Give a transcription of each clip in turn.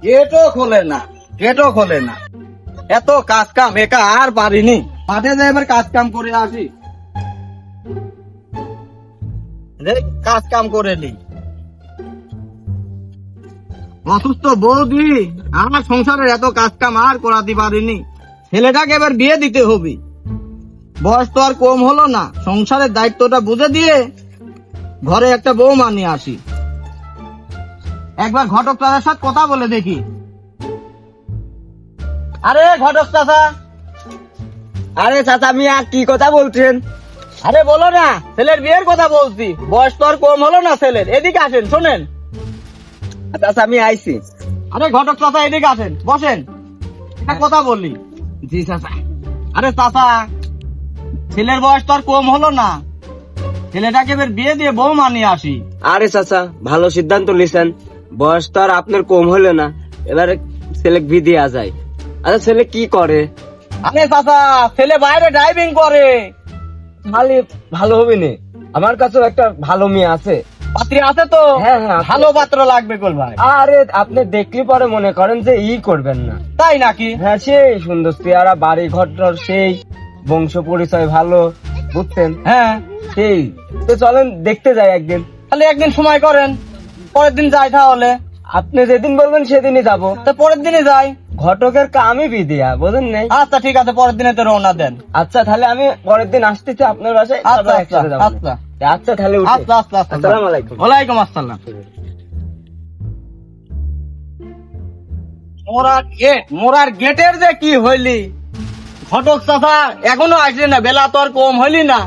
গেটও খোলে না এত কাজ কাম একা আর পারিনি, মাঠে যাই এবার কাজ কাম করে আসি, কাজ কাম করে নি। অসুস্থ বৌদি, আমার সংসারের এত কাজ কাম আর করাতে পারিনি, ছেলেটাকে এবার বিয়ে দিতে হবে। বয়স তো আর কম হলো না, সংসারের দায়িত্বটা বুঝে দিয়ে ঘরে একটা বউ মানিয়ে আসি। একবার ঘটক চাচার সাথে কথা বলে দেখি। আরে ঘটক চাচা। আরে চাচা মিয়া কি কথা বলছেন? আরে বলো না, ছেলের বিয়ের কথা বলছি, বয়স তো আর কম হলো না ছেলের। এদিকে আসেন, শোনেন। চাচা আমি আইছি। আরে ঘটক চাচা এদিকে আসেন, বসেন, একটা কথা বললি। জি চাচা। আরে চাচা, ছেলের বয়স তো আর কম হলো না, ছেলেটাকে এবার বিয়ে দিয়ে বউ মানিয়ে আসি। আরে চাচা ভালো সিদ্ধান্ত নিছেন, বয়স তো আর আপনার কম হলো না, এবারে ছেলে বিয়ে দেয়া যায়। আচ্ছা ছেলে কি করে? আরে চাচা, ছেলে বাইরে ড্রাইভিং করে। তাহলে ভালো হবে না, আমার কাছেও একটা ভালো মেয়ে আছে। পাত্রী আছে তো? হ্যাঁ, আছে। ভালো পাত্র লাগবে কোল ভাই। আরে আপনি দেখলে পরে মনে করেন যে করবেন না। তাই নাকি? হ্যাঁ, সেই সুন্দর চেহারা, বাড়ি ঘর সেই বংশ পরিচয় ভালো, বুঝছেন? হ্যাঁ, সেই তো চলেন দেখতে যাই একদিন। তাহলে একদিন সময় করেন, পরের দিন যাই তাহলে। আপনি যেদিন বলবেন সেদিনই যাবো। তো পরের দিনে যাই। ঘটকের কামই বিদিয়া, বোঝেন নাই? আচ্ছা ঠিক আছে, পরের দিনে তো রওনা দেন। আচ্ছা তাহলে আমি পরের দিন আসতেছি আপনার বাসায়। আচ্ছা, তারপর একসাথে যাবো। আচ্ছা। আচ্ছা তাহলে উঠি। আচ্ছা আচ্ছা আচ্ছা। আসসালামু আলাইকুম। ওয়ালাইকুম আসসালাম। মোরার গেটের যে কি হইলি, ঘটক চাচা এখনো আসলি না, বেলা তো আর কম হইলি না,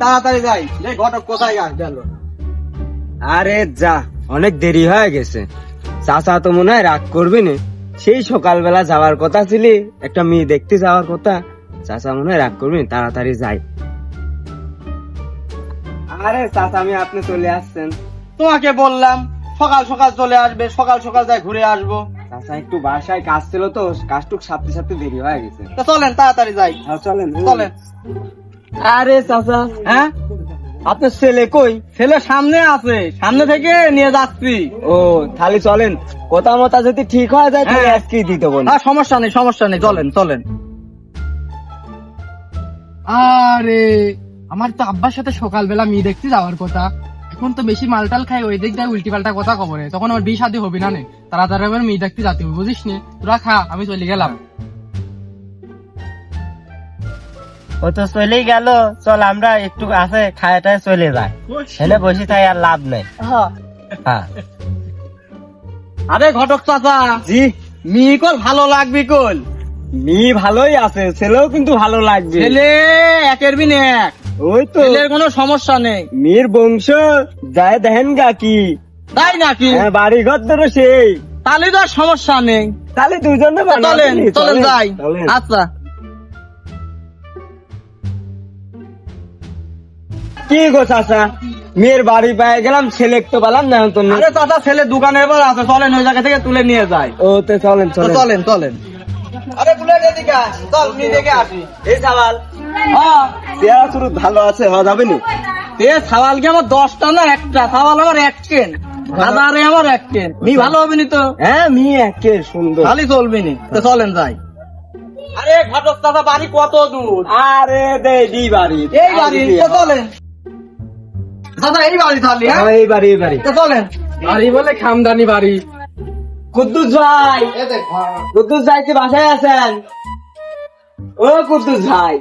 তাড়াতাড়ি যাই। ঘটক কোথায় গেল? আরে যা, অনেক দেরি হয়ে গেছে। চাচা তো মনে হয় রাগ করবি না, সেই সকালবেলা যাওয়ার কথা ছিল, একটা মেয়ে দেখতে যাওয়ার কথা। চাচা মনে হয় রাগ করবি না, তাড়াতাড়ি যাই। আরে চাচা আমি আপনি চলে আসছেন। তোমাকে বললাম সকাল সকাল চলে আসবে, সকাল সকাল যাই ঘুরে আসবো। চাচা একটু বাসায় কাজ ছিল তো, কাজটুক সাথে সাথে দেরি হয়ে গেছে। তো চলেন তাড়াতাড়ি যাই। হ্যাঁ, চলেন চলেন। আরে চাচা, হ্যাঁ, আপনার ছেলে কই? ছেলে সামনে আছে, সামনে থেকে নিয়ে যাচ্ছি। ও তাহলে চলেন, কথা মতা যদি ঠিক হয়ে যায় তাহলে হ্যাঁ। আজকেই দিতে বলুন। হ্যাঁ, সমস্যা নেই সমস্যা নেই, চলেন চলেন। আরে আমার তো আব্বার সাথে সকালবেলা মেয়ে দেখতে যাওয়ার কথা, এখন তো বেশি মালটাল খাই, ওই দিক দিয়ে উল্টি পাল্টা কথা খবরে, তখন আমার বিয়ে শাদী হবে না নে, তাড়াতাড়ি আমার মেয়ে দেখতে যেতে হবে, বুঝিস নি? তোরা খা, আমি চলে গেলাম। ও তো চলেই গেল, চল আমরা একটু আছে খায়াটায় চলে যাই, ছেলে বসে তাই আর লাভ নেই। হ্যাঁ। আরে ঘটক চাচা, জি, মেয়ে কল ভালো লাগবে কল। মেয়ে ভালোই আছে, ছেলেও কিন্তু ভালো লাগবে। ছেলে একের বিন এক, ওই তো ছেলের কোনো সমস্যা নেই। মেয়ের বংশ যায় দেখেন গা কি, তাই নাকি? হ্যাঁ, বাড়ি ঘর ধরো সেই, তাহলে তো আর সমস্যা নেই। তাহলে দুজনে চলেন চলেন যাই। আচ্ছা। কি গো চাচা, মেয়ের বাড়ি পেয়ে গেলাম, ছেলে একটু পেলাম না তো। আরে চাচা, ছেলে দোকানের পর আছে, চলেন ওই জায়গা থেকে তুলে নিয়ে যাই। ও তো চলেন তো চলেন। চলেন চলেন। আরে বুলেট এদিকে আয়, চল নিয়ে দেখে আসি। এই সাবাল, হ্যাঁ, চেহারা শুরু ভালো আছে, হওয়া যাবে নি? এ সাওয়াল কি আমার 10টা না একটা? সাওয়াল আমার এক কেন, হাজারে আমার এক কেন। মি ভালো হবে নি তো? হ্যাঁ, মেয়ে একে সুন্দর। খালি চলবে নি। তো চলেন যাই। আরে ঘটক চাচা, বাড়ি কত দূর? আরে দি বাড়ি, এই বাড়ি। তো চলেন দাদা, এই বাড়ি তাহলে। হ্যাঁ, এই বাড়ি এই বাড়ি। তো চলেন। বাড়ি বলে খামদানি বাড়ি। কুদ্দুস ভাই, কুদ্দুস ভাই কি বাসায় আছেন? ও কুদ্দুস ভাই,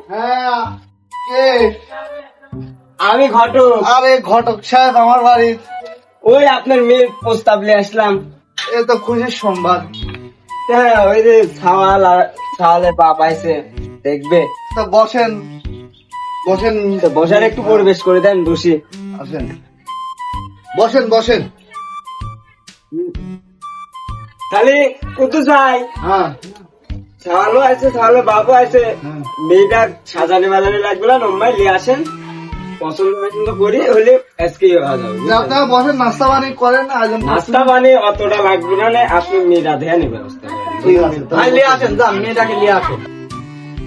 আমি ঘটক। আরে ঘটক সাহেব, আমার বাড়ি। ওই আপনার মেয়ের প্রস্তাব নিয়ে আসলাম। এ তো খুশির সংবাদ। হ্যাঁ, ওই যে ছাওয়ালের বাপ আইছে, দেখবে। তো বসেন বসেন। তো বসার একটু পরিবেশ করে দেন, বসি। আসেন, বসেন বসেন। তাহলে কুদ্দুস ভাই, হ্যাঁ, ছাওয়ালও আছে, ছাওয়ালের বাপও আছে, মেয়েটা সাজানি বাজানি লাগবে না, নম্বর নিয়ে আসেন, পছন্দ পছন্দ করি হলে আজকে হওয়া যাবে। আপনারা বসেন, নাস্তা পানি করেন না? নাস্তা পানি অতটা লাগবে না, আপনি মেয়েটা দেয়ানি ব্যবস্থা করেন। ভাই নিয়ে আসেন, যান মেয়েটাকে নিয়ে আসেন।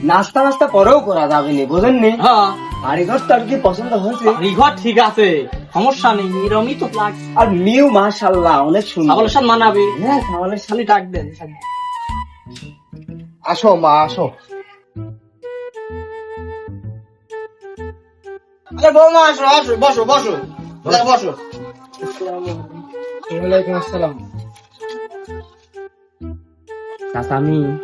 নাস্তা নাস্তা পরেও করা যাবে নি, বোঝেন নি? হ্যাঁ, বাড়িঘর তো আর কি পছন্দ হয়েছে? ঘর ঠিক আছে, সমস্যা নেই, এরমই তো লাগছে। আর মিউ মাশাআল্লাহ অনেক সুন্দর। ছাগলের সাথে মানাবে। হ্যাঁ তাহলে খালি ডাক দেন। আসো মা আসো। আরে বৌমা আসো, আসো, বসো বসো, বসো। ওয়ালাইকুম আসসালাম। চাচা আমি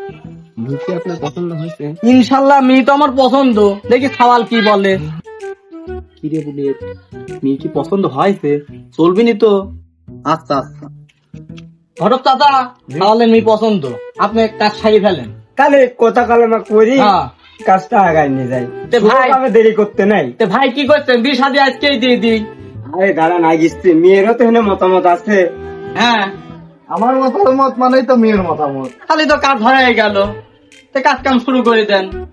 কি আপনার পছন্দ হয়েছে? ইনশাল্লাহ মেয়ে তো আমার পছন্দ, দেখি সওয়াল কি বলে। কি রে বলি, মেয়ে কি পছন্দ হয়েছে? চলবি নি তো? আচ্ছা আচ্ছা, ঘটক চাচা, তাহলে মেয়ে পছন্দ, আপনি কাজ সারিয়ে ফেলেন। তাহলে কথা কালেমা করি, হ্যাঁ। কাজটা আগায় নিয়ে যাই। তে ভাই, আমি দেরি করতে নাই। তে ভাই কি করছেন, বিয়ে শাদী আজকেই দিয়ে দিই। আরে দাঁড়ান, আগিস্তি মেয়েরও তো এখানে মতামত আছে। হ্যাঁ, আমার মতামত মানেই তো মেয়ের মতামত। খালি তো কাজ হয়ে গেল, তে কাজ কাম শুরু করে দেন।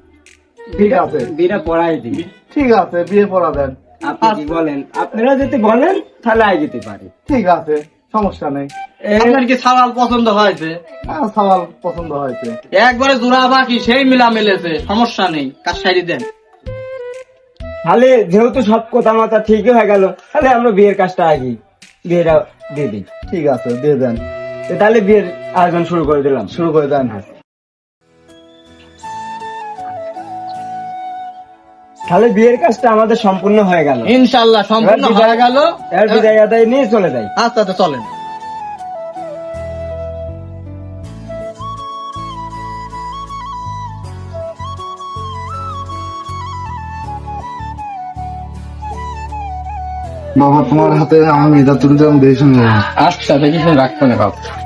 ঠিক আছে, বিয়েটা পড়াই দিই। ঠিক আছে, বিয়ে পড়া দেন। আপনি কি বলেন? আপনারা যদি বলেন তাহলে আগে যেতে পারে। ঠিক আছে, সমস্যা নেই। আপনার কি সওয়াল পছন্দ হয়েছে? সওয়াল পছন্দ হয়েছে। একবারে জোড়া বাকি, সেই মিলা মিলেছে, সমস্যা নেই, কাজ সারিয়ে দেন। তাহলে যেহেতু সব কথা মাথা ঠিকই হয়ে গেল, তাহলে আমরা বিয়ের কাজটা আগে বিয়েটা দিয়ে দিই। ঠিক আছে, দিয়ে দেন, তো তাহলে বিয়ের আয়োজন শুরু করে দিলাম। শুরু করে দেন। তাহলে বিয়ের কাজটা আমাদের সম্পূর্ণ হয়ে গেল। ইনশাল্লাহ সম্পূর্ণ এবার বিদায়- হয়ে গেল। এবার বিদায় আদায় নিয়ে চলে যাই। আচ্ছা আচ্ছা, চলেন। বাবা, তোমার হাতে আমি মেয়েটা তুলে দিলাম, দেখে শুনে আচ্ছা, দেখি শুনে রাখতে না বাবা।